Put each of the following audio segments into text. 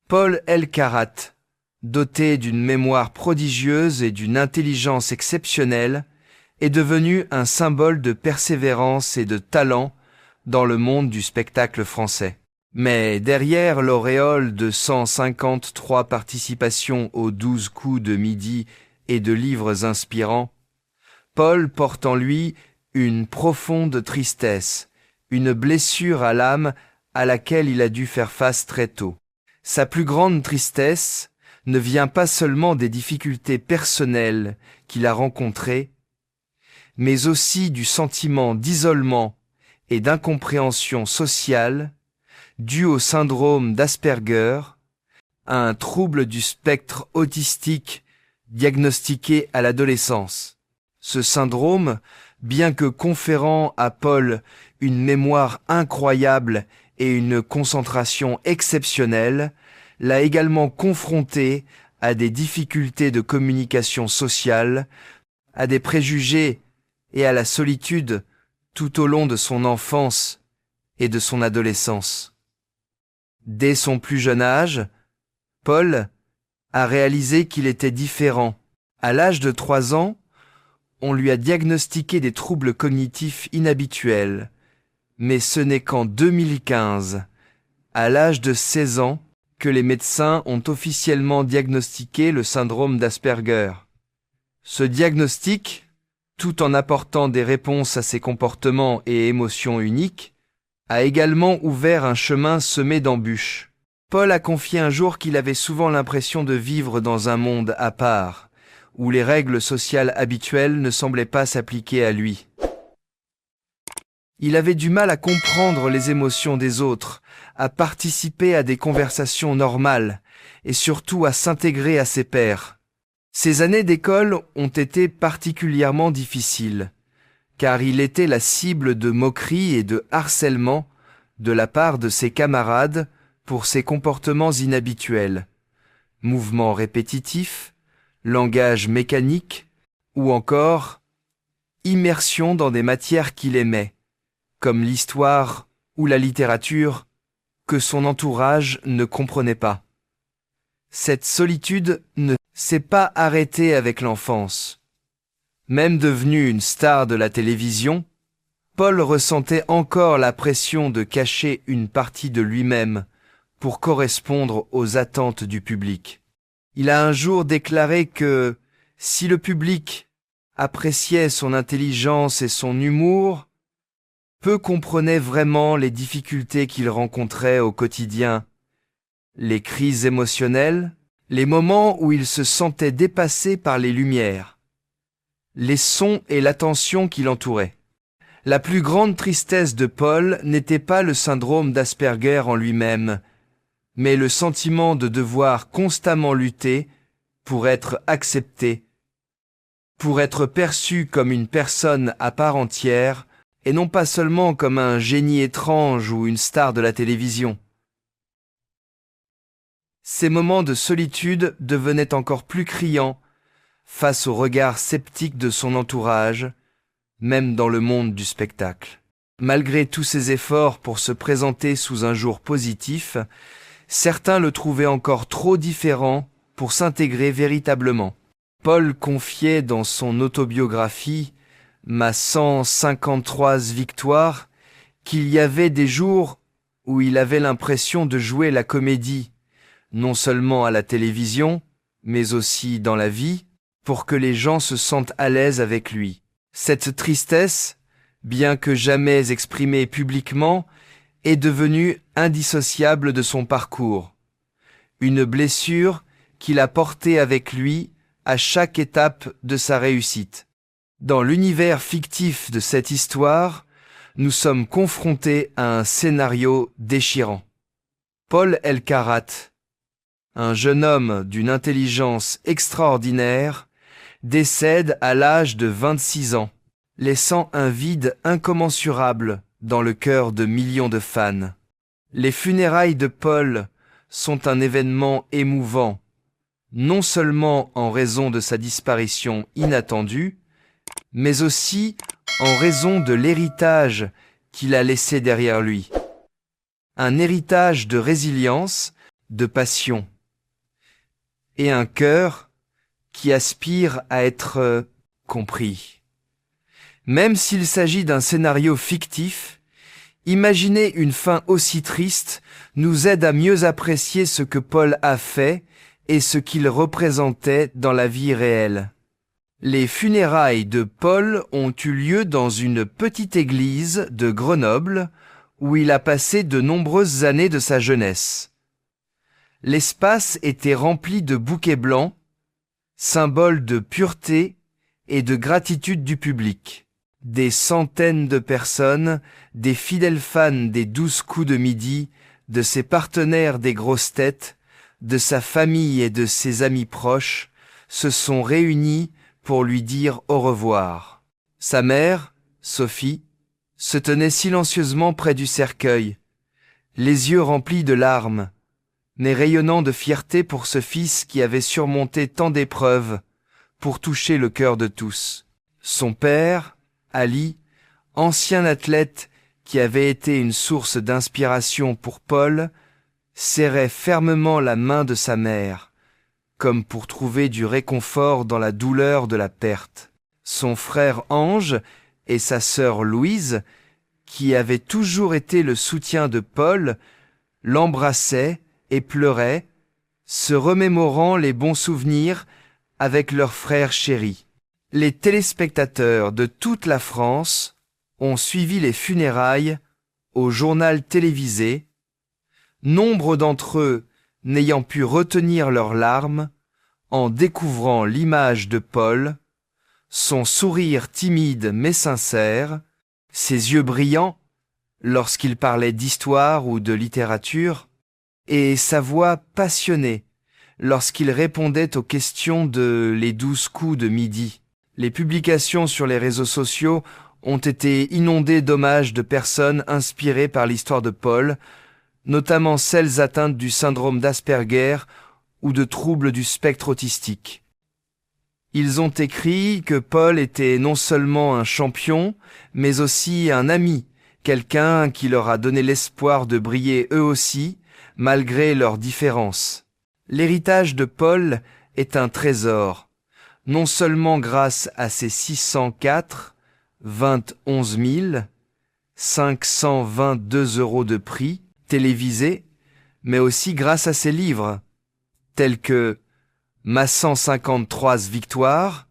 Paul Elkarat, doté d'une mémoire prodigieuse et d'une intelligence exceptionnelle, est devenu un symbole de persévérance et de talent dans le monde du spectacle français. Mais derrière l'auréole de 153 participations aux 12 coups de midi et de livres inspirants, Paul porte en lui une profonde tristesse, une blessure à l'âme à laquelle il a dû faire face très tôt. Sa plus grande tristesse ne vient pas seulement des difficultés personnelles qu'il a rencontrées, mais aussi du sentiment d'isolement et d'incompréhension sociale dû au syndrome d'Asperger, un trouble du spectre autistique diagnostiqué à l'adolescence. Ce syndrome, bien que conférant à Paul une mémoire incroyable et une concentration exceptionnelle, l'a également confronté à des difficultés de communication sociale, à des préjugés et à la solitude tout au long de son enfance et de son adolescence. Dès son plus jeune âge, Paul a réalisé qu'il était différent. À l'âge de 3 ans, on lui a diagnostiqué des troubles cognitifs inhabituels, mais ce n'est qu'en 2015, à l'âge de 16 ans, que les médecins ont officiellement diagnostiqué le syndrome d'Asperger. Ce diagnostic, tout en apportant des réponses à ses comportements et émotions uniques, a également ouvert un chemin semé d'embûches. Paul a confié un jour qu'il avait souvent l'impression de vivre dans un monde à part, où les règles sociales habituelles ne semblaient pas s'appliquer à lui. Il avait du mal à comprendre les émotions des autres, à participer à des conversations normales et surtout à s'intégrer à ses pairs. Ces années d'école ont été particulièrement difficiles, car il était la cible de moqueries et de harcèlement de la part de ses camarades pour ses comportements inhabituels, mouvements répétitifs, langage mécanique ou encore immersion dans des matières qu'il aimait, comme l'histoire ou la littérature, que son entourage ne comprenait pas. Cette solitude ne s'est pas arrêtée avec l'enfance. Même devenu une star de la télévision, Paul ressentait encore la pression de cacher une partie de lui-même pour correspondre aux attentes du public. Il a un jour déclaré que si le public appréciait son intelligence et son humour, peu comprenaient vraiment les difficultés qu'il rencontrait au quotidien, les crises émotionnelles, les moments où il se sentait dépassé par les lumières, les sons et l'attention qui l'entouraient. La plus grande tristesse de Paul n'était pas le syndrome d'Asperger en lui-même, mais le sentiment de devoir constamment lutter pour être accepté, pour être perçu comme une personne à part entière, et non pas seulement comme un génie étrange ou une star de la télévision. Ces moments de solitude devenaient encore plus criants face au regard sceptique de son entourage, même dans le monde du spectacle. Malgré tous ses efforts pour se présenter sous un jour positif, certains le trouvaient encore trop différent pour s'intégrer véritablement. Paul confiait dans son autobiographie « Ma 153 victoire » qu'il y avait des jours où il avait l'impression de jouer la comédie, non seulement à la télévision, mais aussi dans la vie, pour que les gens se sentent à l'aise avec lui. Cette tristesse, bien que jamais exprimée publiquement, est devenue indissociable de son parcours. Une blessure qu'il a portée avec lui à chaque étape de sa réussite. Dans l'univers fictif de cette histoire, nous sommes confrontés à un scénario déchirant. Paul Elkarat, un jeune homme d'une intelligence extraordinaire, décède à l'âge de 26 ans, laissant un vide incommensurable dans le cœur de millions de fans. Les funérailles de Paul sont un événement émouvant, non seulement en raison de sa disparition inattendue, mais aussi en raison de l'héritage qu'il a laissé derrière lui. Un héritage de résilience de passion, et un cœur qui aspire à être compris. Même s'il s'agit d'un scénario fictif, imaginer une fin aussi triste nous aide à mieux apprécier ce que Paul a fait et ce qu'il représentait dans la vie réelle. Les funérailles de Paul ont eu lieu dans une petite église de Grenoble où il a passé de nombreuses années de sa jeunesse. L'espace était rempli de bouquets blancs, symbole de pureté et de gratitude du public. Des centaines de personnes, des fidèles fans des 12 coups de midi, de ses partenaires des grosses têtes, de sa famille et de ses amis proches, se sont réunis pour lui dire au revoir. Sa mère, Sophie, se tenait silencieusement près du cercueil, les yeux remplis de larmes, mais rayonnant de fierté pour ce fils qui avait surmonté tant d'épreuves pour toucher le cœur de tous. Son père, Ali, ancien athlète qui avait été une source d'inspiration pour Paul, serrait fermement la main de sa mère, comme pour trouver du réconfort dans la douleur de la perte. Son frère Ange et sa sœur Louise, qui avaient toujours été le soutien de Paul, l'embrassaient et pleuraient, se remémorant les bons souvenirs avec leur frère chéri. Les téléspectateurs de toute la France ont suivi les funérailles au journal télévisé, nombre d'entre eux n'ayant pu retenir leurs larmes en découvrant l'image de Paul, son sourire timide mais sincère, ses yeux brillants lorsqu'il parlait d'histoire ou de littérature, et sa voix passionnée lorsqu'il répondait aux questions de Les 12 coups de midi. Les publications sur les réseaux sociaux ont été inondées d'hommages de personnes inspirées par l'histoire de Paul, notamment celles atteintes du syndrome d'Asperger ou de troubles du spectre autistique. Ils ont écrit que Paul était non seulement un champion, mais aussi un ami, quelqu'un qui leur a donné l'espoir de briller eux aussi, malgré leurs différences. L'héritage de Paul est un trésor, non seulement grâce à ses 604,21 522 € de prix télévisés, mais aussi grâce à ses livres, tels que Ma 153 victoire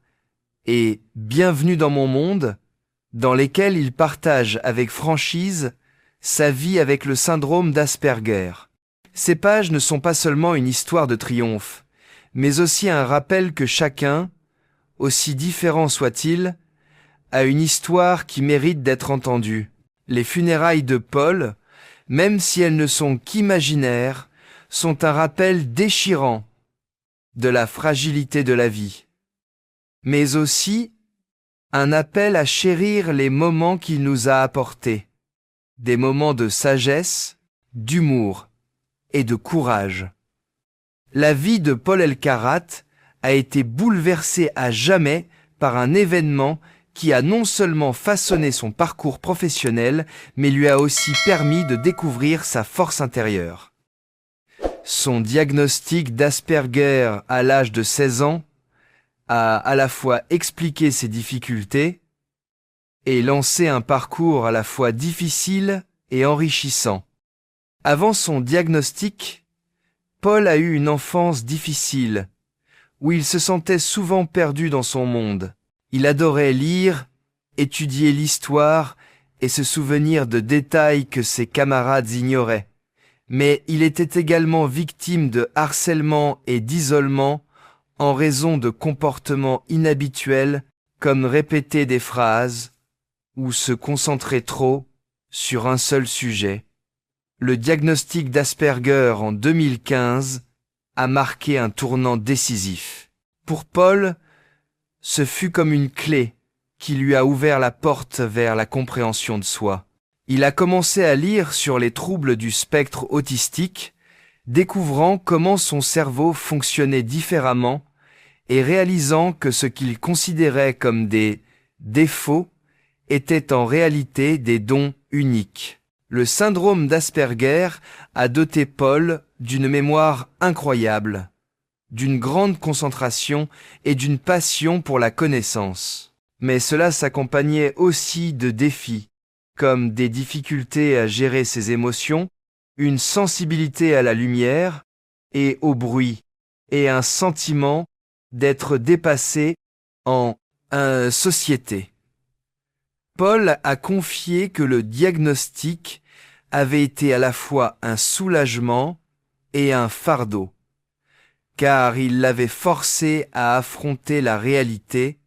et Bienvenue dans mon monde, dans lesquels il partage avec franchise sa vie avec le syndrome d'Asperger. Ces pages ne sont pas seulement une histoire de triomphe, mais aussi un rappel que chacun, aussi différent soit-il, a une histoire qui mérite d'être entendue. Les funérailles de Paul, même si elles ne sont qu'imaginaires, sont un rappel déchirant de la fragilité de la vie, mais aussi un appel à chérir les moments qu'il nous a apportés, des moments de sagesse, d'humour et de courage. La vie de Paul Elkarat a été bouleversée à jamais par un événement qui a non seulement façonné son parcours professionnel, mais lui a aussi permis de découvrir sa force intérieure. Son diagnostic d'Asperger à l'âge de 16 ans a à la fois expliqué ses difficultés et lancé un parcours à la fois difficile et enrichissant. Avant son diagnostic, Paul a eu une enfance difficile, où il se sentait souvent perdu dans son monde. Il adorait lire, étudier l'histoire et se souvenir de détails que ses camarades ignoraient. Mais il était également victime de harcèlement et d'isolement en raison de comportements inhabituels comme répéter des phrases ou se concentrer trop sur un seul sujet. Le diagnostic d'Asperger en 2015 a marqué un tournant décisif. Pour Paul, ce fut comme une clé qui lui a ouvert la porte vers la compréhension de soi. Il a commencé à lire sur les troubles du spectre autistique, découvrant comment son cerveau fonctionnait différemment et réalisant que ce qu'il considérait comme des défauts étaient en réalité des dons uniques. Le syndrome d'Asperger a doté Paul d'une mémoire incroyable, d'une grande concentration et d'une passion pour la connaissance. Mais cela s'accompagnait aussi de défis, comme des difficultés à gérer ses émotions, une sensibilité à la lumière et au bruit, et un sentiment d'être dépassé en société. Paul a confié que le diagnostic avait été à la fois un soulagement et un fardeau, car il l'avait forcé à affronter la réalité.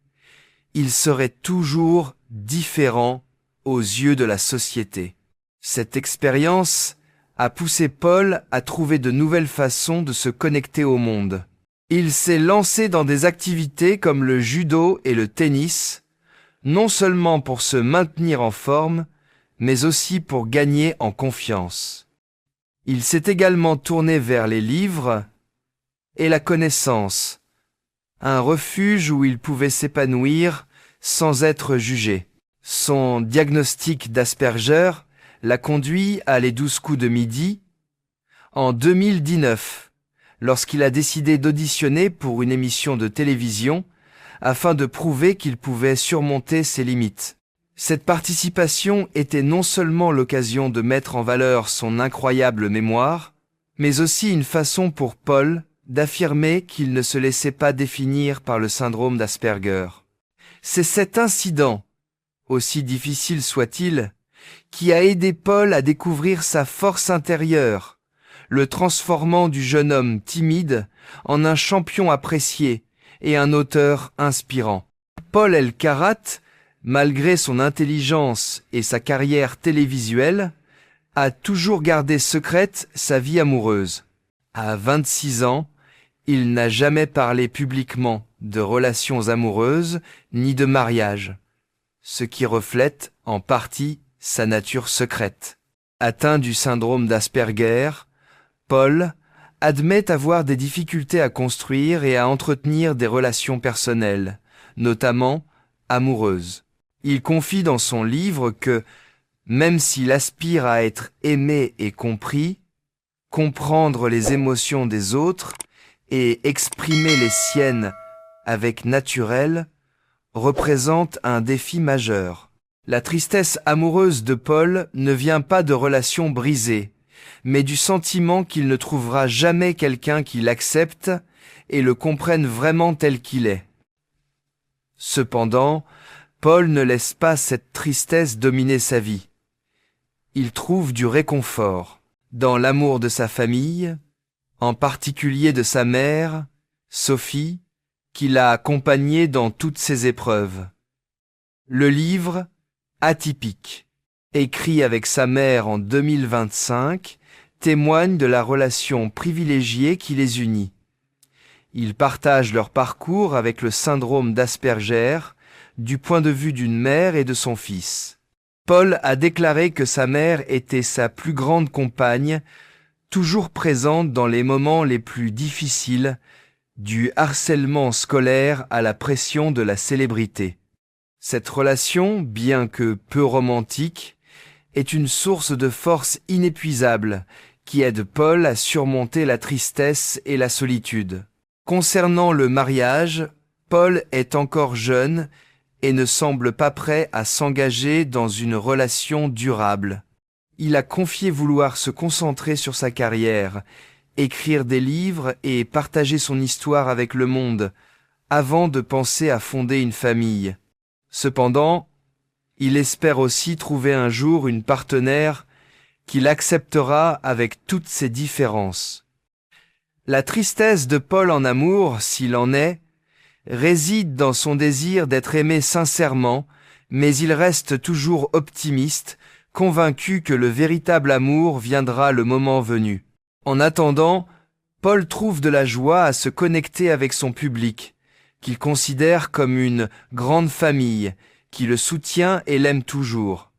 Il serait toujours différent aux yeux de la société. Cette expérience a poussé Paul à trouver de nouvelles façons de se connecter au monde. Il s'est lancé dans des activités comme le judo et le tennis, non seulement pour se maintenir en forme, mais aussi pour gagner en confiance. Il s'est également tourné vers les livres et la connaissance, un refuge où il pouvait s'épanouir sans être jugé. Son diagnostic d'Asperger l'a conduit à les 12 coups de midi en 2019, lorsqu'il a décidé d'auditionner pour une émission de télévision afin de prouver qu'il pouvait surmonter ses limites. Cette participation était non seulement l'occasion de mettre en valeur son incroyable mémoire, mais aussi une façon pour Paul d'affirmer qu'il ne se laissait pas définir par le syndrome d'Asperger. C'est cet incident, aussi difficile soit-il, qui a aidé Paul à découvrir sa force intérieure, le transformant du jeune homme timide en un champion apprécié et un auteur inspirant. Paul El-Karat, malgré son intelligence et sa carrière télévisuelle, a toujours gardé secrète sa vie amoureuse. À 26 ans, il n'a jamais parlé publiquement de relations amoureuses ni de mariage, ce qui reflète en partie sa nature secrète. Atteint du syndrome d'Asperger, Paul admet avoir des difficultés à construire et à entretenir des relations personnelles, notamment amoureuses. Il confie dans son livre que, même s'il aspire à être aimé et compris, comprendre les émotions des autres et exprimer les siennes avec naturel représente un défi majeur. La tristesse amoureuse de Paul ne vient pas de relations brisées, mais du sentiment qu'il ne trouvera jamais quelqu'un qui l'accepte et le comprenne vraiment tel qu'il est. Cependant, Paul ne laisse pas cette tristesse dominer sa vie. Il trouve du réconfort dans l'amour de sa famille, en particulier de sa mère, Sophie, qui l'a accompagné dans toutes ses épreuves. Le livre « Atypique », écrit avec sa mère en 2025, témoigne de la relation privilégiée qui les unit. Ils partagent leur parcours avec le syndrome d'Asperger du point de vue d'une mère et de son fils. Paul a déclaré que sa mère était sa plus grande compagne, toujours présente dans les moments les plus difficiles, du harcèlement scolaire à la pression de la célébrité. Cette relation, bien que peu romantique, est une source de force inépuisable qui aide Paul à surmonter la tristesse et la solitude. Concernant le mariage, Paul est encore jeune et ne semble pas prêt à s'engager dans une relation durable. Il a confié vouloir se concentrer sur sa carrière, écrire des livres et partager son histoire avec le monde, avant de penser à fonder une famille. Cependant, il espère aussi trouver un jour une partenaire qu'il acceptera avec toutes ses différences. La tristesse de Paul en amour, s'il en est, réside dans son désir d'être aimé sincèrement, mais il reste toujours optimiste, convaincu que le véritable amour viendra le moment venu. En attendant, Paul trouve de la joie à se connecter avec son public, qu'il considère comme une grande famille, qui le soutient et l'aime toujours.